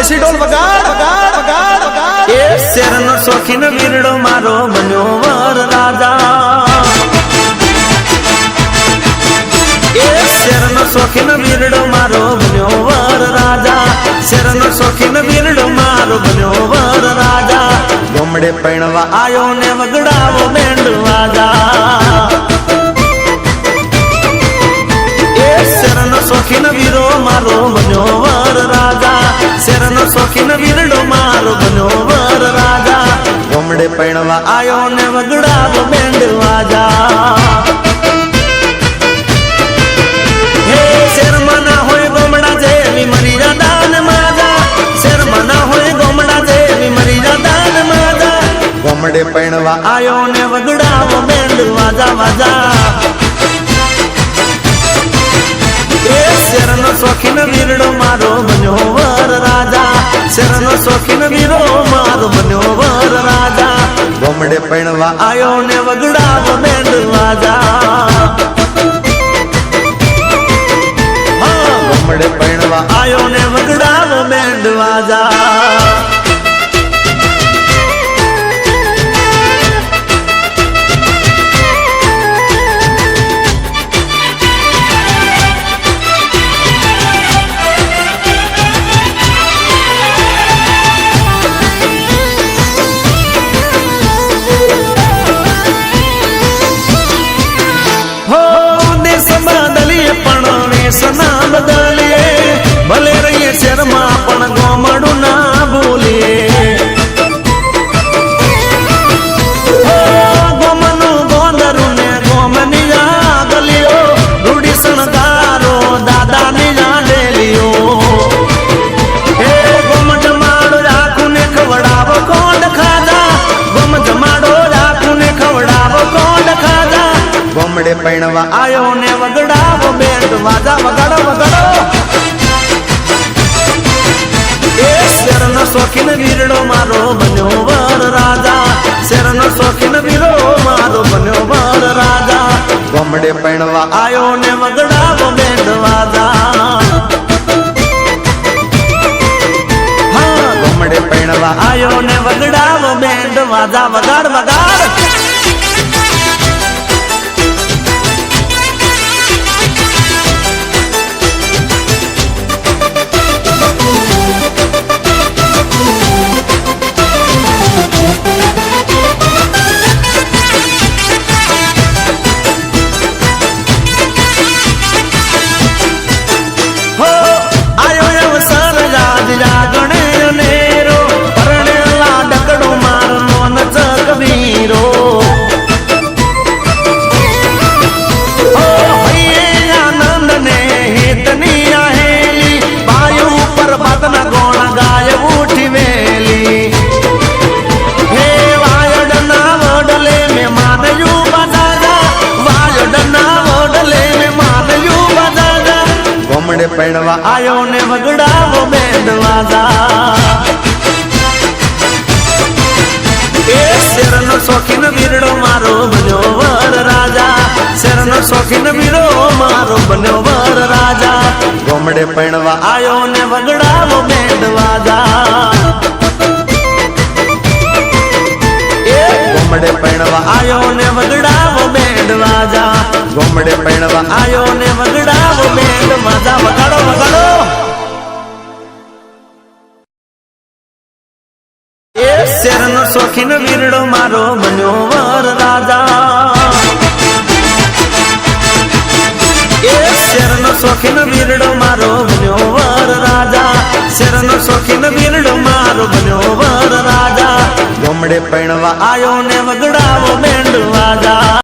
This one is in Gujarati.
દેશી ઢોલ વગાડ વગાડ વગાડ વગાડ એ શેરનો શોખીન વીરડો મારો બન્યો વર રાજા એ શેરનો શોખીન વીરડો મારો બન્યો વર રાજા શેરનો શોખીન વીરડો મારો બન્યો વર રાજા ગોમડે પૈણવા આયો ને વગડાવો બેન્ડ વાજા એ શેરનો શોખીન વીરો મારો બન્યો વર રાજા શેરનો શોખીન વીરડો મારો બન્યો વર રાજા ગોમડે પૈણવા આયો ને વગડાવો બેન્ડ વાજા હે શેરમાં ના હોય ગોમડા જેવી મરી દાન માજા શેરમાં ના હોય ગોમડા જેવી મરી દાન માજા ગોમડે પૈણવા આયો ને વગડાવો બેન્ડ વાજા વાજા એ શેરનો શોખીન વીરડો મારો બન્યો વર રાજા શેરનો શોખીન વીરો મારો બન્યો વર રાજા ગોમડે પૈણવા આયો ને વગડાવો બેન્ડ વાજા ગોમડે પૈણવા આયો ને વગડાવો બેન્ડ વાજા સના બદલીએ ભલે રહીએ શેરમાં પણ ગોમડું ના ભૂલીએ ગોમનું ગોંદરું ને ગોમની ગલીઓ રૂડી શણગારો દાદાની ડેલીઓ હે ગોમ જમાડો રાખું ને ખવડાવો કોંડ ખાધા ગોમ જમાડો રાખું ને ખવડાવો કોંડ ખાધા ગોમડે પૈણવા આયો ને વગડાવો બેન્ડ વાજા વગાડો વગાડો એ શેરનો શોખીન વીરડો મારો બન્યો વર રાજા શેરનો શોખીન વીરો મારો બન્યો વર રાજા ગોમડે પૈણવા આયો ને વગડાવો બેન્ડ વાજા હા ગોમડે પૈણવા આયો ને વગડાવો બેન્ડ વાજા વગાડ વગાડ પૈણવા આયો ને વગડાવો બેન્ડ વાજા એ શેરનો શોખીન વીરડો મારો બન્યો વર રાજા શેરનો શોખીન વીરો મારો બન્યો વર રાજા ગોમડે પૈણવા આયો ને વગડાવો બેન્ડ વાજા એ ગોમડે પૈણવા આયો ને વગડાવો બેન્ડ વાજા ગોમડે પૈણવા આયો ને વગડાવો બેન્ડ વાજા વગાડો વગાડો એ શેરનો શોખીન વીરડો મારો બન્યો વર રાજા એ શેરનો શોખીન વીરડો મારો બન્યો વર રાજા શેરનો શોખીન વીરડો મારો બન્યો વર રાજા ગોમડે પૈણવા આયો ને વગડાવો બેન્ડ વાજા